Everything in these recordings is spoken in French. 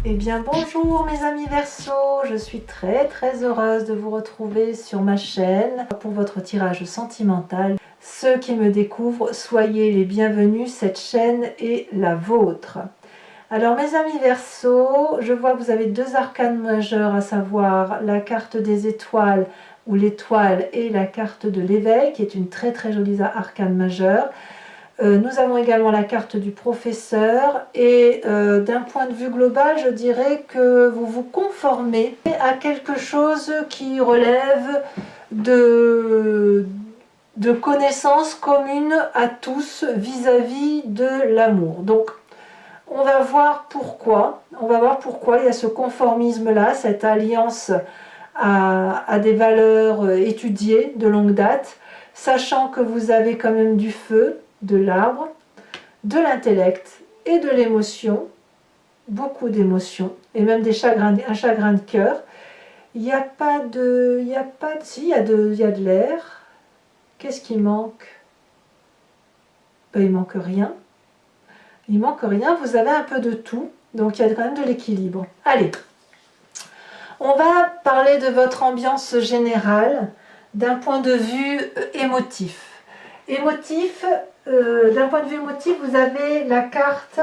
Eh bien bonjour mes amis Verseau, je suis très heureuse de vous retrouver sur ma chaîne pour votre tirage sentimental. Ceux qui me découvrent, soyez les bienvenus, cette chaîne est la vôtre. Alors mes amis Verseau, je vois que vous avez deux arcanes majeurs, à savoir la carte des étoiles ou l'étoile et la carte de l'éveil qui est une très jolie arcane majeure. Nous avons également la carte du professeur et d'un point de vue global, je dirais que vous vous conformez à quelque chose qui relève de connaissances communes à tous vis-à-vis de l'amour. Donc, on va voir pourquoi. On va voir pourquoi il y a ce conformisme-là, cette alliance à des valeurs étudiées de longue date, sachant que vous avez quand même du feu, de l'arbre, de l'intellect et de l'émotion, beaucoup d'émotions, et même un chagrin de cœur. Il n'y a pas de... Si, il y a de l'air. Qu'est-ce qui manque? Ben, il manque rien. Il manque rien, vous avez un peu de tout, donc il y a quand même de l'équilibre. Allez, on va parler de votre ambiance générale d'un point de vue émotif. D'un point de vue émotif, vous avez la carte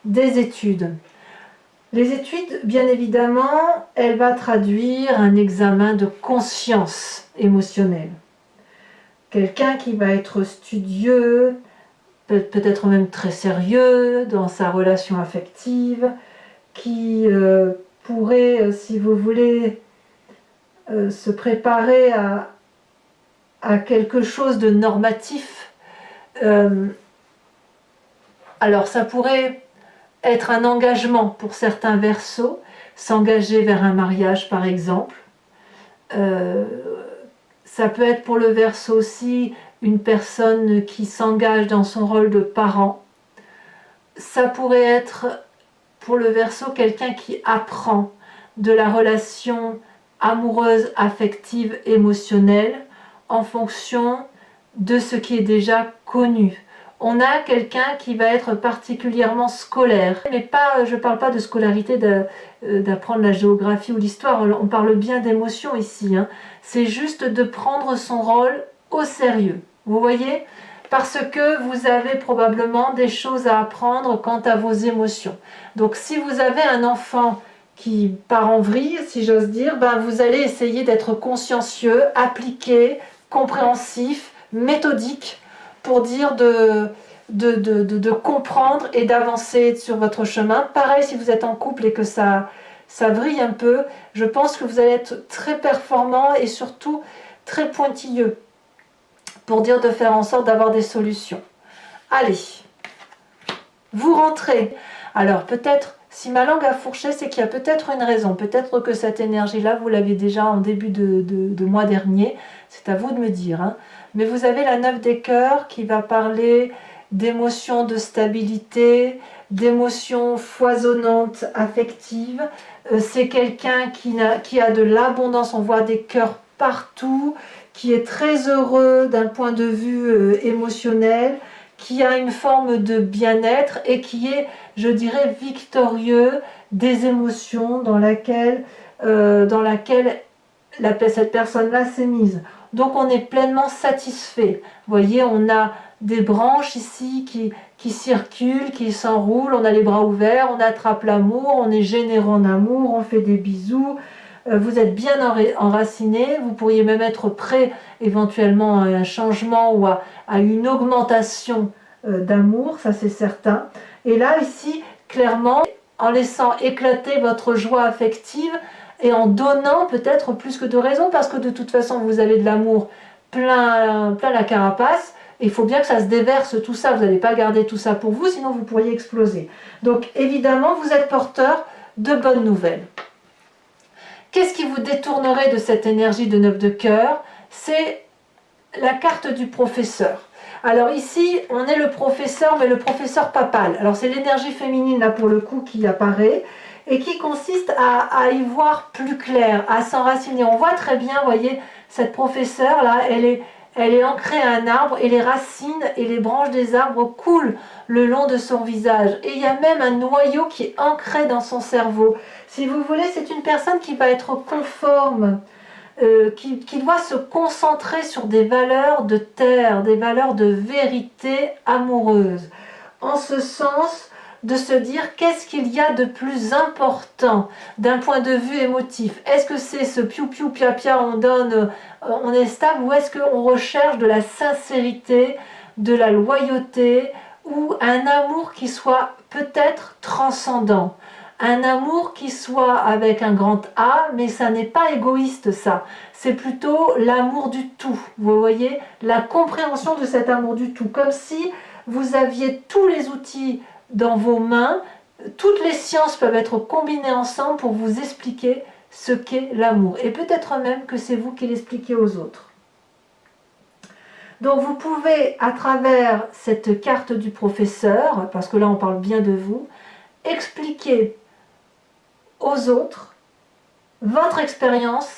des études. Les études, bien évidemment, elle va traduire un examen de conscience émotionnelle. Quelqu'un qui va être studieux, peut-être même très sérieux dans sa relation affective, qui pourrait, si vous voulez, se préparer à quelque chose de normatif. Alors ça pourrait être un engagement pour certains Verseaux, s'engager vers un mariage par exemple. Ça peut être pour le Verseau aussi une personne qui s'engage dans son rôle de parent. Ça pourrait être pour le Verseau quelqu'un qui apprend de la relation amoureuse, affective, émotionnelle en fonction de ce qui est déjà connu. On a quelqu'un qui va être particulièrement scolaire, mais pas, je ne parle pas de scolarité, d'apprendre la géographie ou l'histoire, on parle bien d'émotion ici, hein. C'est juste de prendre son rôle au sérieux, vous voyez, parce que vous avez probablement des choses à apprendre quant à vos émotions. Donc si vous avez un enfant qui part en vrille, si j'ose dire, ben vous allez essayer d'être consciencieux, appliqué, compréhensif, méthodique, pour dire de comprendre et d'avancer sur votre chemin. Pareil, si vous êtes en couple et que ça vrille un peu, je pense que vous allez être très performant et surtout très pointilleux pour dire de faire en sorte d'avoir des solutions. Allez, vous rentrez. Alors peut-être, si ma langue a fourché, c'est qu'il y a peut-être une raison. Peut-être que cette énergie-là, vous l'aviez déjà en début de mois dernier. C'est à vous de me dire, hein. Mais vous avez la 9 des cœurs qui va parler d'émotions de stabilité, d'émotions foisonnantes, affectives. C'est quelqu'un qui a de l'abondance, on voit des cœurs partout, qui est très heureux d'un point de vue émotionnel, qui a une forme de bien-être et qui est, je dirais, victorieux des émotions dans laquelle cette personne-là s'est mise. Donc on est pleinement satisfait. Vous voyez, on a des branches ici qui circulent, qui s'enroulent, on a les bras ouverts, on attrape l'amour, on est généreux en amour, on fait des bisous. Vous êtes bien enraciné, vous pourriez même être prêt éventuellement à un changement ou à une augmentation d'amour, ça c'est certain. Et là, ici, clairement, en laissant éclater votre joie affective, et en donnant peut-être plus que de raison, parce que de toute façon vous avez de l'amour plein la carapace, et il faut bien que ça se déverse tout ça, vous n'allez pas garder tout ça pour vous, sinon vous pourriez exploser. Donc évidemment vous êtes porteur de bonnes nouvelles. Qu'est-ce qui vous détournerait de cette énergie de 9 de cœur? C'est la carte du professeur. Alors ici, on est le professeur, mais le professeur papal. Alors c'est l'énergie féminine là pour le coup qui apparaît, et qui consiste à y voir plus clair, à s'enraciner. On voit très bien, vous voyez, cette professeure là, elle est ancrée à un arbre et les racines et les branches des arbres coulent le long de son visage. Et il y a même un noyau qui est ancré dans son cerveau. Si vous voulez, c'est une personne qui va être conforme, qui doit se concentrer sur des valeurs de terre, des valeurs de vérité amoureuse. En ce sens, de se dire qu'est-ce qu'il y a de plus important d'un point de vue émotif. Est-ce que c'est ce piou-piou, pia-pia, on donne, on est stable, ou est-ce qu'on recherche de la sincérité, de la loyauté, ou un amour qui soit peut-être transcendant, un amour qui soit avec un grand A, mais ça n'est pas égoïste ça, c'est plutôt l'amour du tout, vous voyez, la compréhension de cet amour du tout, comme si vous aviez tous les outils dans vos mains, toutes les sciences peuvent être combinées ensemble pour vous expliquer ce qu'est l'amour. Et peut-être même que c'est vous qui l'expliquez aux autres. Donc vous pouvez, à travers cette carte du professeur, parce que là on parle bien de vous, expliquer aux autres votre expérience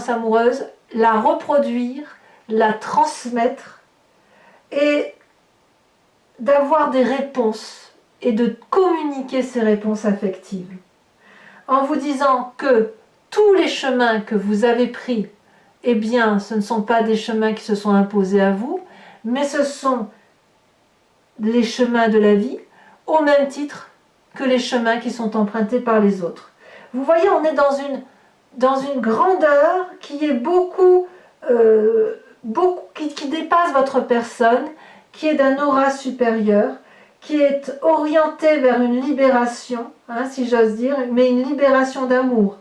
amoureuse, la reproduire, la transmettre et d'avoir des réponses et de communiquer ces réponses affectives en vous disant que tous les chemins que vous avez pris, eh bien, ce ne sont pas des chemins qui se sont imposés à vous, mais ce sont les chemins de la vie au même titre que les chemins qui sont empruntés par les autres. Vous voyez, on est dans une grandeur qui est qui dépasse votre personne, qui est d'un aura supérieur, qui est orienté vers une libération, si j'ose dire, mais une libération d'amour.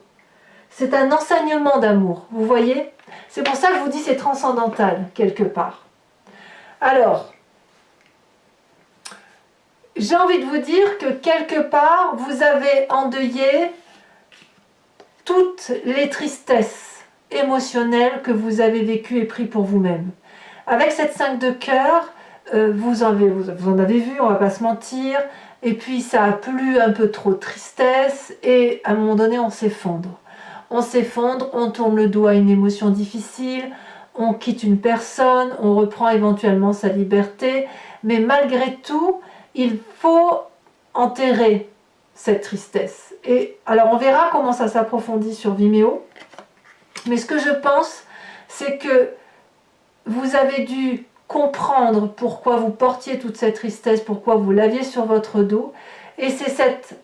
C'est un enseignement d'amour, vous voyez? C'est pour ça que je vous dis c'est transcendantal, quelque part. Alors, j'ai envie de vous dire que quelque part, vous avez endeuillé toutes les tristesses émotionnelles que vous avez vécues et prises pour vous-même. Avec cette 5 de cœur, vous en avez vu, on va pas se mentir, et puis ça a plu un peu trop de tristesse, et à un moment donné on s'effondre. On s'effondre, on tourne le dos à une émotion difficile, on quitte une personne, on reprend éventuellement sa liberté, mais malgré tout, il faut enterrer cette tristesse. Et alors on verra comment ça s'approfondit sur Vimeo, mais ce que je pense, c'est que vous avez dû comprendre pourquoi vous portiez toute cette tristesse, pourquoi vous l'aviez sur votre dos. Et c'est cette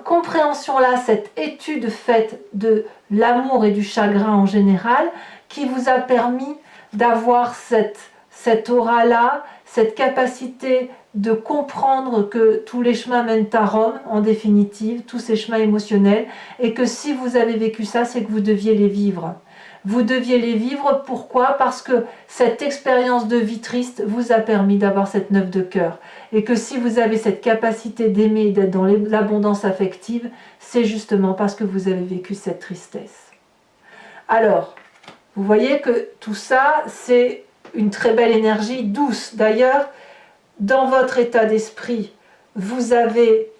compréhension-là, cette étude faite de l'amour et du chagrin en général, qui vous a permis d'avoir cette aura-là, cette capacité de comprendre que tous les chemins mènent à Rome, en définitive, tous ces chemins émotionnels, et que si vous avez vécu ça, c'est que vous deviez les vivre. Vous deviez les vivre, pourquoi? Parce que cette expérience de vie triste vous a permis d'avoir cette 9 de cœur. Et que si vous avez cette capacité d'aimer et d'être dans l'abondance affective, c'est justement parce que vous avez vécu cette tristesse. Alors, vous voyez que tout ça, c'est une très belle énergie douce. D'ailleurs, dans votre état d'esprit, vous avez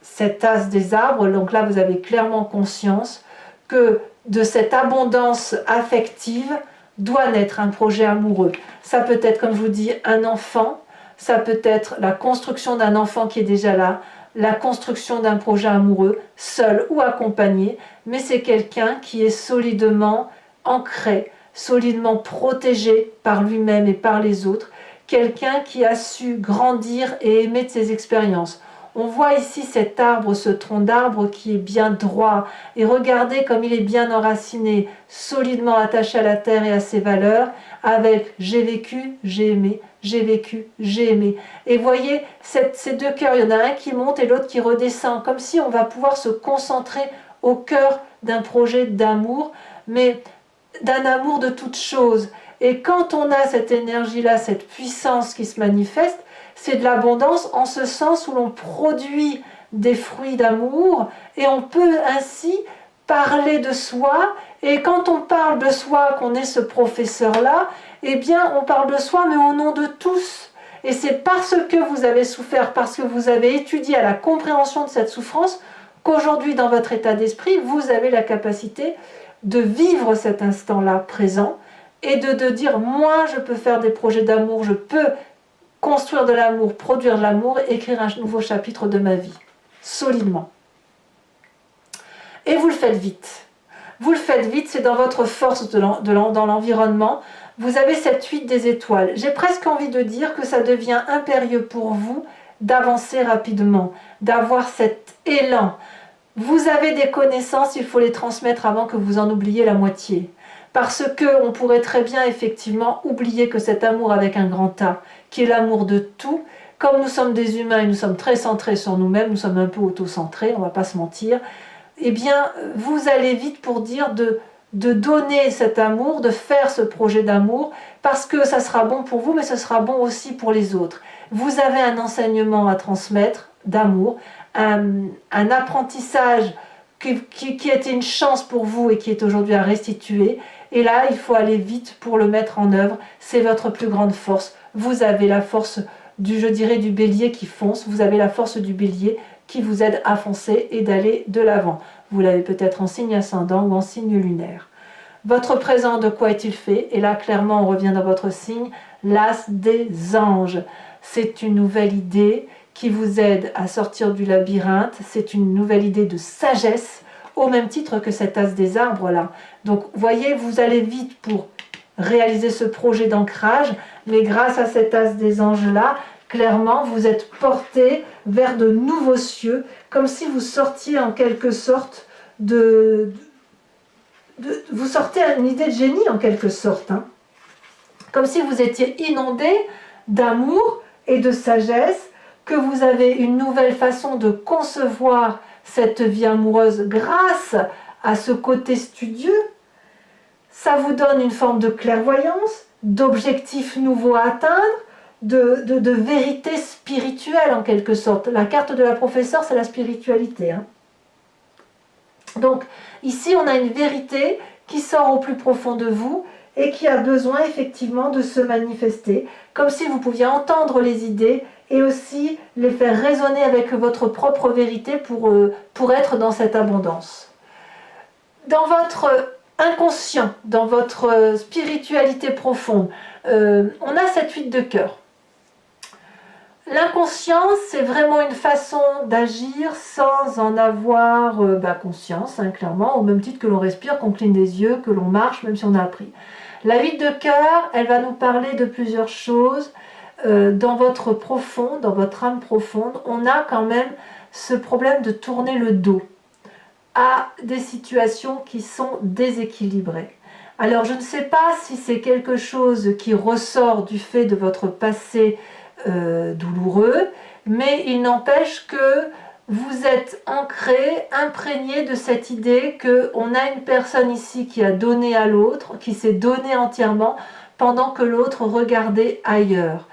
cet as des arbres, donc là vous avez clairement conscience que de cette abondance affective doit naître un projet amoureux. Ça peut être, comme je vous dis, un enfant, ça peut être la construction d'un enfant qui est déjà là, la construction d'un projet amoureux, seul ou accompagné, mais c'est quelqu'un qui est solidement ancré, solidement protégé par lui-même et par les autres, quelqu'un qui a su grandir et aimer de ses expériences. On voit ici cet arbre, ce tronc d'arbre qui est bien droit. Et regardez comme il est bien enraciné, solidement attaché à la terre et à ses valeurs, avec j'ai vécu, j'ai aimé, j'ai vécu, j'ai aimé. Et voyez, ces deux cœurs, il y en a un qui monte et l'autre qui redescend, comme si on va pouvoir se concentrer au cœur d'un projet d'amour, mais d'un amour de toutes choses. Et quand on a cette énergie-là, cette puissance qui se manifeste, c'est de l'abondance en ce sens où l'on produit des fruits d'amour et on peut ainsi parler de soi. Et quand on parle de soi, qu'on est ce professeur-là, eh bien on parle de soi mais au nom de tous. Et c'est parce que vous avez souffert, parce que vous avez étudié à la compréhension de cette souffrance, qu'aujourd'hui dans votre état d'esprit, vous avez la capacité de vivre cet instant-là présent et de dire moi je peux faire des projets d'amour, je peux construire de l'amour, produire de l'amour, écrire un nouveau chapitre de ma vie, solidement. Et vous le faites vite. Vous le faites vite, c'est dans votre force dans l'environnement. Vous avez cette fuite des étoiles. J'ai presque envie de dire que ça devient impérieux pour vous d'avancer rapidement, d'avoir cet élan. Vous avez des connaissances, il faut les transmettre avant que vous en oubliez la moitié. Parce que on pourrait très bien effectivement oublier que cet amour avec un grand A, qui est l'amour de tout, comme nous sommes des humains et nous sommes très centrés sur nous-mêmes, nous sommes un peu auto-centrés, on ne va pas se mentir, eh bien vous allez vite pour dire de donner cet amour, de faire ce projet d'amour, parce que ça sera bon pour vous, mais ce sera bon aussi pour les autres. Vous avez un enseignement à transmettre d'amour, un apprentissage qui était une chance pour vous et qui est aujourd'hui à restituer. Et là, il faut aller vite pour le mettre en œuvre. C'est votre plus grande force. Vous avez la force je dirais, du bélier qui fonce. Vous avez la force du bélier qui vous aide à foncer et d'aller de l'avant. Vous l'avez peut-être en signe ascendant ou en signe lunaire. Votre présent, de quoi est-il fait? Et là, clairement, on revient dans votre signe. L'as des anges. C'est une nouvelle idée qui vous aide à sortir du labyrinthe. C'est une nouvelle idée de sagesse, au même titre que cet as des arbres là. Donc, voyez, vous allez vite pour réaliser ce projet d'ancrage, mais grâce à cet as des anges là, clairement, vous êtes porté vers de nouveaux cieux, comme si vous sortiez en quelque sorte vous sortez à une idée de génie en quelque sorte, hein. Comme si vous étiez inondé d'amour et de sagesse, que vous avez une nouvelle façon de concevoir cette vie amoureuse grâce à ce côté studieux. Ça vous donne une forme de clairvoyance, d'objectifs nouveaux à atteindre, de vérité spirituelle en quelque sorte. La carte de la professeure, c'est la spiritualité, hein. Donc ici, on a une vérité qui sort au plus profond de vous et qui a besoin effectivement de se manifester, comme si vous pouviez entendre les idées et aussi les faire résonner avec votre propre vérité pour être dans cette abondance. Dans votre inconscient, dans votre spiritualité profonde, on a cette fuite de cœur. L'inconscient, c'est vraiment une façon d'agir sans en avoir conscience, hein, clairement, au même titre que l'on respire, qu'on cligne des yeux, que l'on marche, même si on a appris. La fuite de cœur, elle va nous parler de plusieurs choses. Dans votre profond, dans votre âme profonde, on a quand même ce problème de tourner le dos à des situations qui sont déséquilibrées. Alors, je ne sais pas si c'est quelque chose qui ressort du fait de votre passé douloureux, mais il n'empêche que vous êtes ancré, imprégné de cette idée qu'on a une personne ici qui a donné à l'autre, qui s'est donné entièrement, pendant que l'autre regardait ailleurs,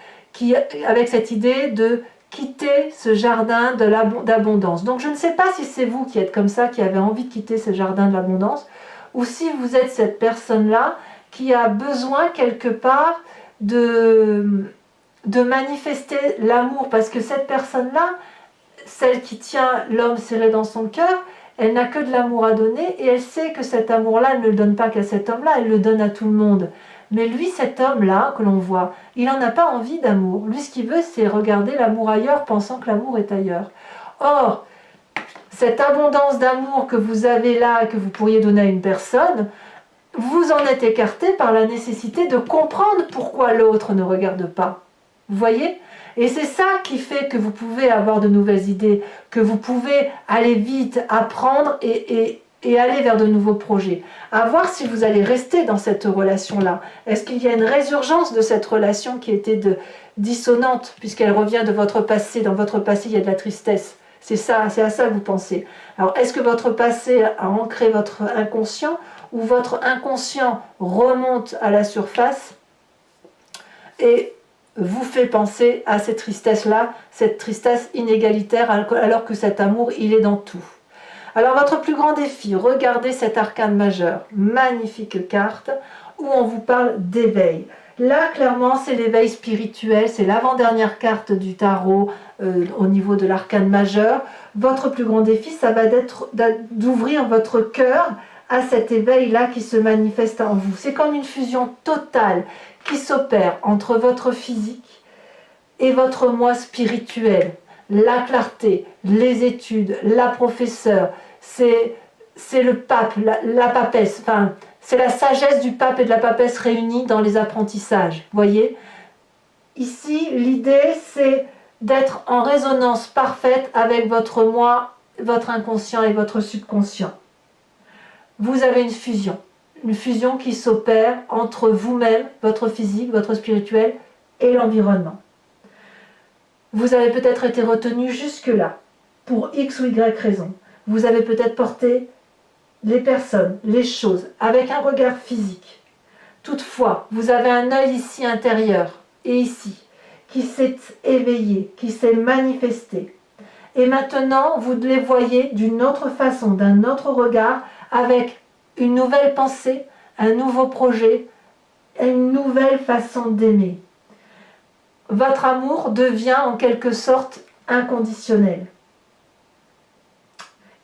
avec cette idée de quitter ce jardin d'abondance. Donc je ne sais pas si c'est vous qui êtes comme ça, qui avez envie de quitter ce jardin de l'abondance, ou si vous êtes cette personne-là qui a besoin quelque part de manifester l'amour, parce que cette personne-là, celle qui tient l'homme serré dans son cœur, elle n'a que de l'amour à donner et elle sait que cet amour-là, elle ne le donne pas qu'à cet homme-là, elle le donne à tout le monde. Mais lui, cet homme-là que l'on voit, il n'en a pas envie d'amour. Lui, ce qu'il veut, c'est regarder l'amour ailleurs, pensant que l'amour est ailleurs. Or, cette abondance d'amour que vous avez là, que vous pourriez donner à une personne, vous en êtes écarté par la nécessité de comprendre pourquoi l'autre ne regarde pas. Vous voyez? Et c'est ça qui fait que vous pouvez avoir de nouvelles idées, que vous pouvez aller vite, apprendre et aller vers de nouveaux projets. À voir si vous allez rester dans cette relation-là. Est-ce qu'il y a une résurgence de cette relation qui était dissonante, puisqu'elle revient de votre passé? Dans votre passé, il y a de la tristesse. C'est à ça que vous pensez. Alors, est-ce que votre passé a ancré votre inconscient, ou votre inconscient remonte à la surface et vous fait penser à cette tristesse-là, cette tristesse inégalitaire, alors que cet amour, il est dans tout. Alors, votre plus grand défi, regardez cet arcane majeur, magnifique carte, où on vous parle d'éveil. Là, clairement, c'est l'éveil spirituel, c'est l'avant-dernière carte du tarot au niveau de l'arcane majeur. Votre plus grand défi, ça va être d'ouvrir votre cœur à cet éveil-là qui se manifeste en vous. C'est comme une fusion totale qui s'opère entre votre physique et votre moi spirituel. La clarté, les études, la professeure, c'est le pape, la papesse, enfin, c'est la sagesse du pape et de la papesse réunis dans les apprentissages. Voyez ? Ici, l'idée, c'est d'être en résonance parfaite avec votre moi, votre inconscient et votre subconscient. Vous avez une fusion qui s'opère entre vous-même, votre physique, votre spirituel et l'environnement. Vous avez peut-être été retenu jusque-là, pour X ou Y raison. Vous avez peut-être porté les personnes, les choses, avec un regard physique. Toutefois, vous avez un œil ici intérieur et ici, qui s'est éveillé, qui s'est manifesté. Et maintenant, vous les voyez d'une autre façon, d'un autre regard, avec une nouvelle pensée, un nouveau projet, une nouvelle façon d'aimer. Votre amour devient en quelque sorte inconditionnel.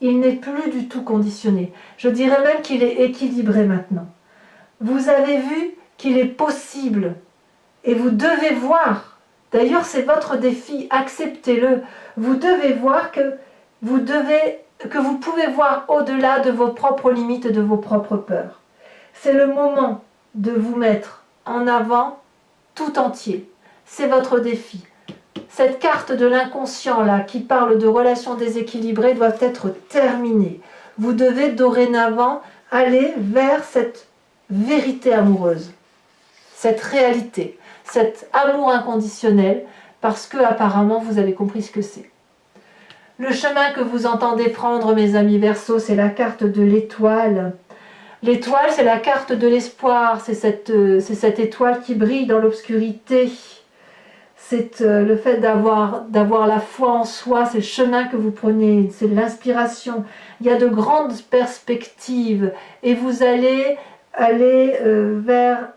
Il n'est plus du tout conditionné. Je dirais même qu'il est équilibré maintenant. Vous avez vu qu'il est possible et vous devez voir. D'ailleurs, c'est votre défi, acceptez-le. Vous devez voir que vous pouvez voir au-delà de vos propres limites et de vos propres peurs. C'est le moment de vous mettre en avant tout entier. C'est votre défi. Cette carte de l'inconscient là qui parle de relations déséquilibrées doit être terminée. Vous devez dorénavant aller vers cette vérité amoureuse, cette réalité, cet amour inconditionnel, parce que apparemment vous avez compris ce que c'est. Le chemin que vous entendez prendre, mes amis Verseaux, c'est la carte de l'étoile. L'étoile, c'est la carte de l'espoir, c'est cette étoile qui brille dans l'obscurité. C'est le fait d'avoir la foi en soi, c'est le chemin que vous prenez, c'est l'inspiration. Il y a de grandes perspectives et vous allez aller vers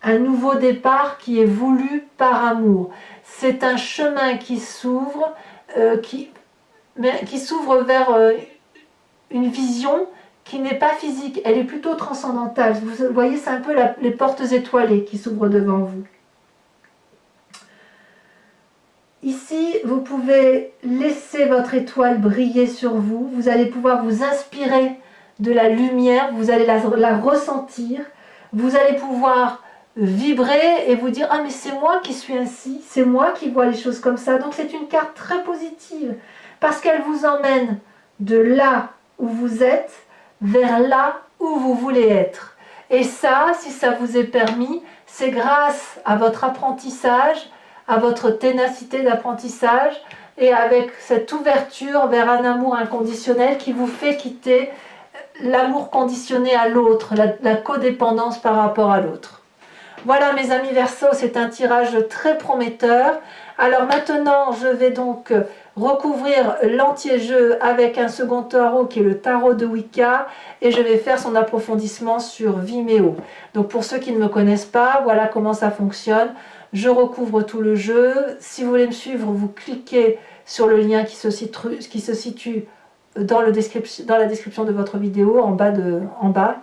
un nouveau départ qui est voulu par amour. C'est un chemin qui s'ouvre vers une vision qui n'est pas physique, elle est plutôt transcendantale. Vous voyez, c'est un peu les portes étoilées qui s'ouvrent devant vous. Ici, vous pouvez laisser votre étoile briller sur vous. Vous allez pouvoir vous inspirer de la lumière, vous allez la ressentir. Vous allez pouvoir vibrer et vous dire « Ah, mais c'est moi qui suis ainsi, c'est moi qui vois les choses comme ça. » Donc c'est une carte très positive parce qu'elle vous emmène de là où vous êtes vers là où vous voulez être. Et ça, si ça vous est permis, c'est grâce à votre apprentissage, à votre ténacité d'apprentissage et avec cette ouverture vers un amour inconditionnel qui vous fait quitter l'amour conditionné à l'autre, la codépendance par rapport à l'autre. Voilà mes amis Verseaux, c'est un tirage très prometteur. Alors maintenant, je vais donc recouvrir l'anti-jeu avec un second tarot qui est le tarot de Wicca et je vais faire son approfondissement sur Vimeo. Donc pour ceux qui ne me connaissent pas, voilà comment ça fonctionne. Je recouvre tout le jeu. Si vous voulez me suivre, vous cliquez sur le lien qui se situe dans la description de votre vidéo, en bas,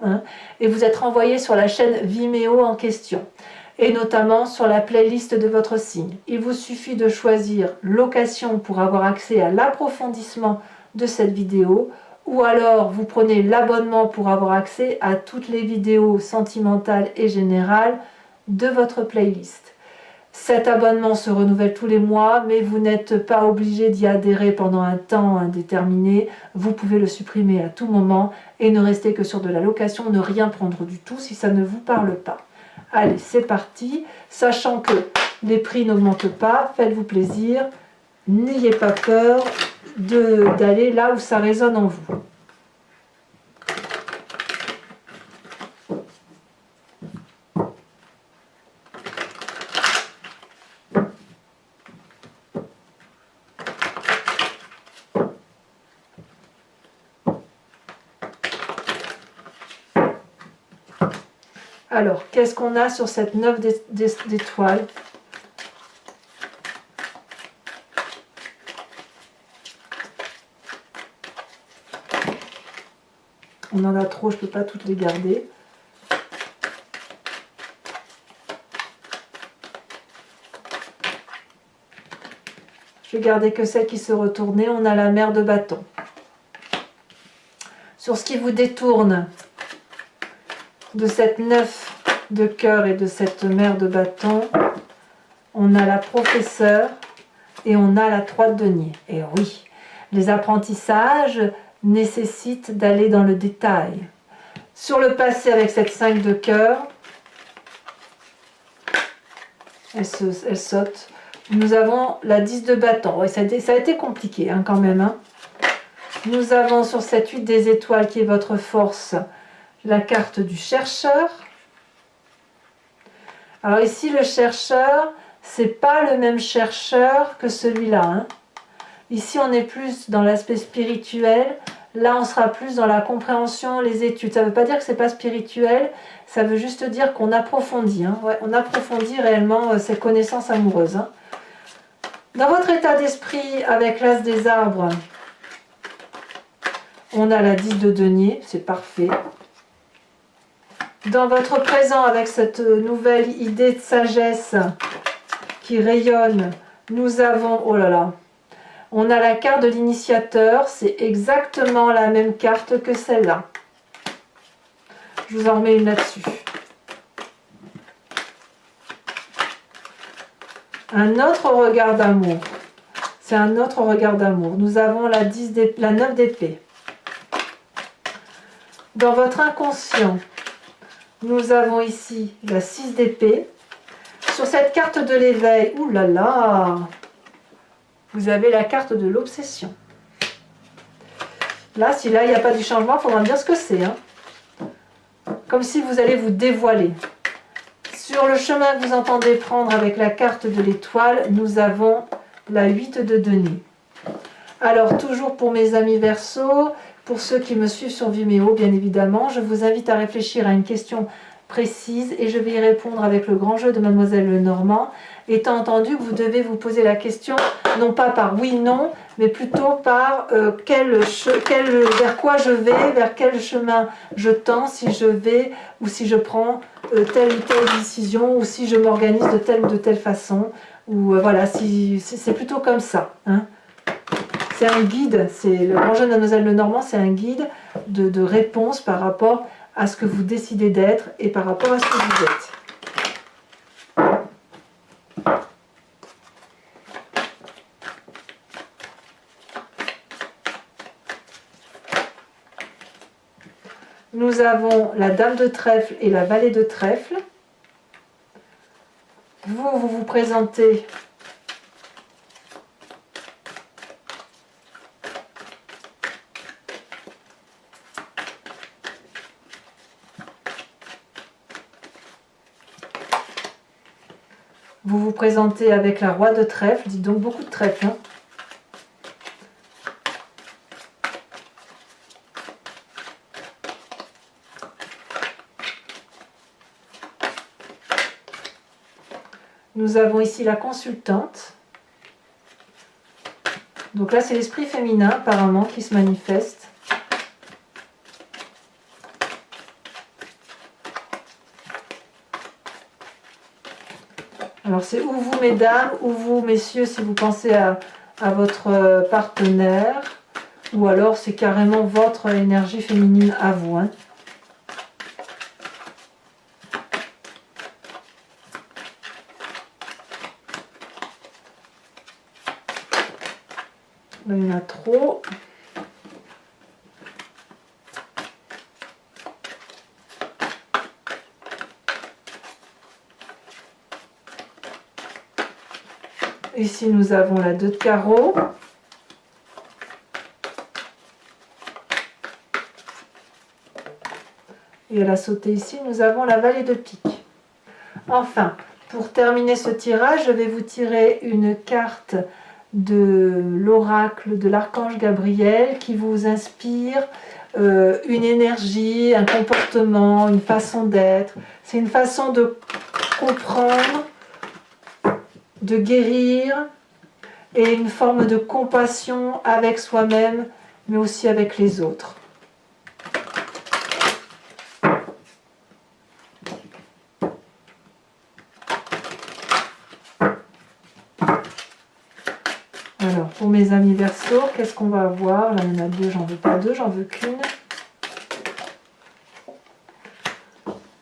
et vous êtes renvoyé sur la chaîne Vimeo en question, et notamment sur la playlist de votre signe. Il vous suffit de choisir location pour avoir accès à l'approfondissement de cette vidéo, ou alors vous prenez l'abonnement pour avoir accès à toutes les vidéos sentimentales et générales de votre playlist. Cet abonnement se renouvelle tous les mois, mais vous n'êtes pas obligé d'y adhérer pendant un temps indéterminé. Vous pouvez le supprimer à tout moment et ne rester que sur de la location, ne rien prendre du tout si ça ne vous parle pas. Allez, c'est parti. Sachant que les prix n'augmentent pas, faites-vous plaisir. N'ayez pas peur d'aller là où ça résonne en vous. Alors, qu'est-ce qu'on a sur cette 9 d'étoiles? On en a trop, je ne peux pas toutes les garder. Je vais garder que celle qui se retournait. On a la mère de bâton. Sur ce qui vous détourne de cette 9 de cœur et de cette mère de bâton, on a la professeure et on a la 3 de denier. Et oui, les apprentissages nécessitent d'aller dans le détail. Sur le passé avec cette 5 de cœur, elle saute. Nous avons la 10 de bâton. Oui, ça a été compliqué hein, quand même. Hein. Nous avons sur cette 8 des étoiles qui est votre force, la carte du chercheur. Alors ici, le chercheur, c'est pas le même chercheur que celui-là. Hein. Ici, on est plus dans l'aspect spirituel. Là, on sera plus dans la compréhension, les études. Ça ne veut pas dire que c'est pas spirituel, ça veut juste dire qu'on approfondit. Hein. Ouais, on approfondit réellement ses connaissances amoureuses. Hein. Dans votre état d'esprit, avec l'as des arbres, on a la 10 de denier, c'est parfait. Dans votre présent, avec cette nouvelle idée de sagesse qui rayonne, nous avons, oh là là, on a la carte de l'initiateur, c'est exactement la même carte que celle-là. Je vous en remets une là-dessus. Un autre regard d'amour. C'est un autre regard d'amour. Nous avons la 9 d'épée. Dans votre inconscient, nous avons ici la 6 d'épée. Sur cette carte de l'éveil, oulala, vous avez la carte de l'obsession. Là, si là, il n'y a pas du changement, il faudra me dire ce que c'est. Hein. Comme si vous allez vous dévoiler. Sur le chemin que vous entendez prendre avec la carte de l'étoile, nous avons la 8 de denier. Alors, toujours pour mes amis Verseau, pour ceux qui me suivent sur Vimeo, bien évidemment, je vous invite à réfléchir à une question précise et je vais y répondre avec le grand jeu de Mademoiselle Lenormand, étant entendu que vous devez vous poser la question, non pas par oui, non, mais plutôt par vers quoi je vais, vers quel chemin je tends, si je vais ou si je prends telle ou telle décision, ou si je m'organise de telle ou de telle façon, ou voilà, c'est plutôt comme ça. Hein. C'est un guide, c'est le grand jeu de Mademoiselle Lenormand, c'est un guide de réponse par rapport à ce que vous décidez d'être et par rapport à ce que vous êtes. Nous avons la dame de trèfle et la valet de trèfle. Vous vous présentez avec la roi de trèfle, dites donc beaucoup de trèfle. Hein. Nous avons ici la consultante. Donc là, c'est l'esprit féminin apparemment qui se manifeste. Alors c'est ou vous mesdames, ou vous messieurs si vous pensez à votre partenaire, ou alors c'est carrément votre énergie féminine à vous. Hein. Là, il y en a trop. Ici, nous avons la 2 de carreau. Et à la sauter ici, nous avons la valet de pique. Enfin, pour terminer ce tirage, je vais vous tirer une carte de l'oracle de l'archange Gabriel qui vous inspire une énergie, un comportement, une façon d'être. C'est une façon de comprendre, de guérir et une forme de compassion avec soi-même mais aussi avec les autres. mes amis Verseau, qu'est-ce qu'on va avoir? Là, il y en a deux, j'en veux pas deux, j'en veux qu'une.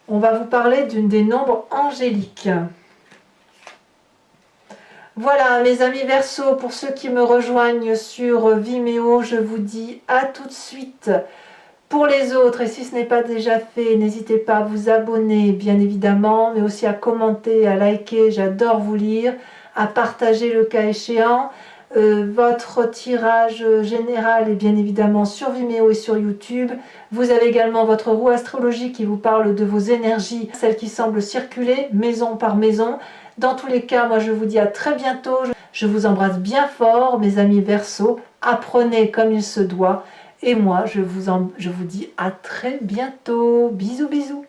On va vous parler d'une des nombres angéliques. Voilà, mes amis Verseau, pour ceux qui me rejoignent sur Vimeo, je vous dis à tout de suite. Pour les autres, et si ce n'est pas déjà fait, n'hésitez pas à vous abonner, bien évidemment, mais aussi à commenter, à liker, j'adore vous lire, à partager le cas échéant. Votre tirage général est bien évidemment sur Vimeo et sur YouTube. Vous avez également votre roue astrologique qui vous parle de vos énergies, celles qui semblent circuler maison par maison. Dans tous les cas, moi je vous dis à très bientôt. Je vous embrasse bien fort, mes amis Verseau. Apprenez comme il se doit. Et moi, je vous dis à très bientôt. Bisous, bisous.